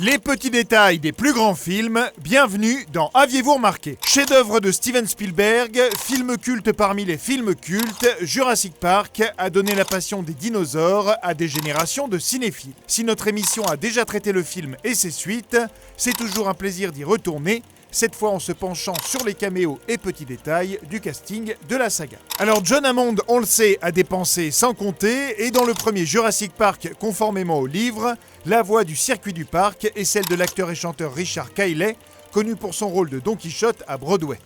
Les petits détails des plus grands films, bienvenue dans Aviez-vous remarqué ? Chef-d'œuvre de Steven Spielberg, film culte parmi les films cultes, Jurassic Park a donné la passion des dinosaures à des générations de cinéphiles. Si notre émission a déjà traité le film et ses suites, c'est toujours un plaisir d'y retourner, cette fois en se penchant sur les caméos et petits détails du casting de la saga. Alors John Hammond, on le sait, a dépensé sans compter, et dans le premier Jurassic Park, conformément au livre, la voix du circuit du parc est celle de l'acteur et chanteur Richard Cayley, connu pour son rôle de Don Quichotte à Broadway.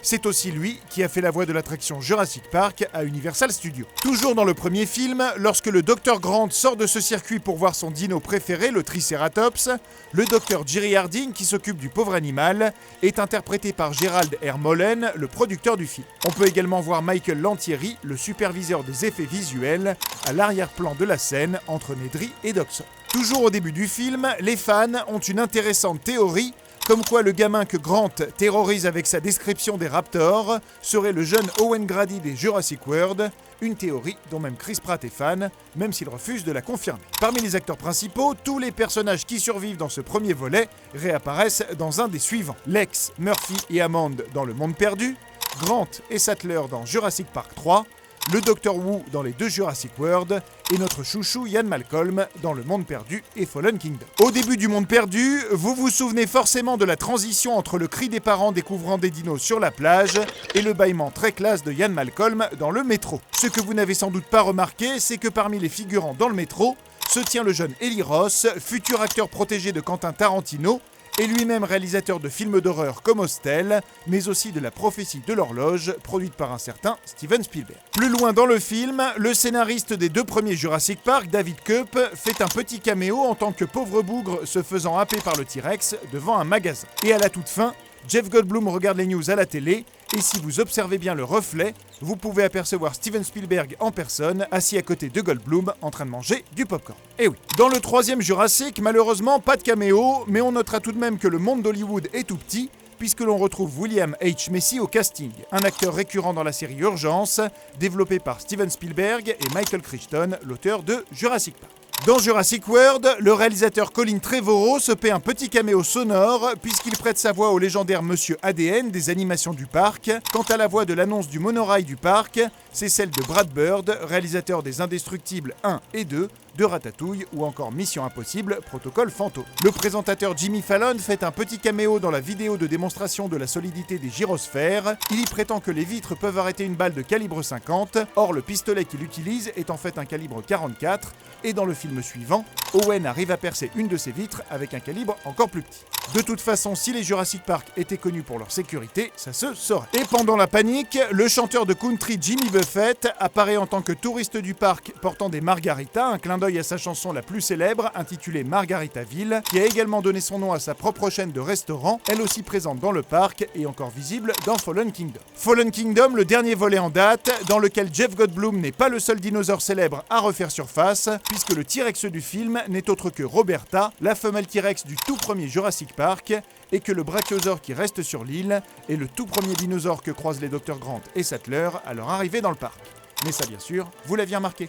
C'est aussi lui qui a fait la voix de l'attraction Jurassic Park à Universal Studios. Toujours dans le premier film, lorsque le Dr Grant sort de ce circuit pour voir son dino préféré, le Triceratops, le Dr Jerry Harding, qui s'occupe du pauvre animal, est interprété par Gerald R. Mullen, le producteur du film. On peut également voir Michael Lantieri, le superviseur des effets visuels, à l'arrière-plan de la scène entre Nedry et Dodgson. Toujours au début du film, les fans ont une intéressante théorie comme quoi le gamin que Grant terrorise avec sa description des raptors serait le jeune Owen Grady des Jurassic World, une théorie dont même Chris Pratt est fan, même s'il refuse de la confirmer. Parmi les acteurs principaux, tous les personnages qui survivent dans ce premier volet réapparaissent dans un des suivants. Lex, Murphy et Hammond dans Le Monde Perdu, Grant et Sattler dans Jurassic Park 3, le Dr Wu dans les deux Jurassic World et notre chouchou Ian Malcolm dans Le Monde Perdu et Fallen Kingdom. Au début du Monde Perdu, vous vous souvenez forcément de la transition entre le cri des parents découvrant des dinos sur la plage et le bâillement très classe de Ian Malcolm dans le métro. Ce que vous n'avez sans doute pas remarqué, c'est que parmi les figurants dans le métro, se tient le jeune Eli Roth, futur acteur protégé de Quentin Tarantino, et lui-même réalisateur de films d'horreur comme Hostel, mais aussi de La prophétie de l'horloge, produite par un certain Steven Spielberg. Plus loin dans le film, le scénariste des deux premiers Jurassic Park, David Koepp, fait un petit caméo en tant que pauvre bougre se faisant happer par le T-Rex devant un magasin. Et à la toute fin, Jeff Goldblum regarde les news à la télé, et si vous observez bien le reflet, vous pouvez apercevoir Steven Spielberg en personne, assis à côté de Goldblum, en train de manger du popcorn. Et oui. Dans le troisième Jurassic, malheureusement, pas de caméo, mais on notera tout de même que le monde d'Hollywood est tout petit, puisque l'on retrouve William H. Macy au casting, un acteur récurrent dans la série Urgence, développée par Steven Spielberg et Michael Crichton, l'auteur de Jurassic Park. Dans Jurassic World, le réalisateur Colin Trevorrow se paie un petit caméo sonore puisqu'il prête sa voix au légendaire Monsieur ADN des animations du parc. Quant à la voix de l'annonce du monorail du parc, c'est celle de Brad Bird, réalisateur des Indestructibles 1 et 2, de Ratatouille ou encore Mission Impossible, Protocole Fantôme. Le présentateur Jimmy Fallon fait un petit caméo dans la vidéo de démonstration de la solidité des gyrosphères. Il y prétend que les vitres peuvent arrêter une balle de calibre 50, or le pistolet qu'il utilise est en fait un calibre 44, et dans le film suivant, Owen arrive à percer une de ses vitres avec un calibre encore plus petit. De toute façon, si les Jurassic Park étaient connus pour leur sécurité, ça se saurait. Et pendant la panique, le chanteur de country Jimmy Buffett apparaît en tant que touriste du parc portant des margaritas, un clin d'œil à sa chanson la plus célèbre intitulée Margaritaville, qui a également donné son nom à sa propre chaîne de restaurants, elle aussi présente dans le parc et encore visible dans Fallen Kingdom. Fallen Kingdom, le dernier volet en date, dans lequel Jeff Goldblum n'est pas le seul dinosaure célèbre à refaire surface, puisque le T-Rex du film n'est autre que Roberta, la femelle T-Rex du tout premier Jurassic Park, et que le brachiosaure qui reste sur l'île est le tout premier dinosaure que croisent les Dr Grant et Sattler à leur arrivée dans le parc. Mais ça, bien sûr, vous l'aviez remarqué.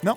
Non ?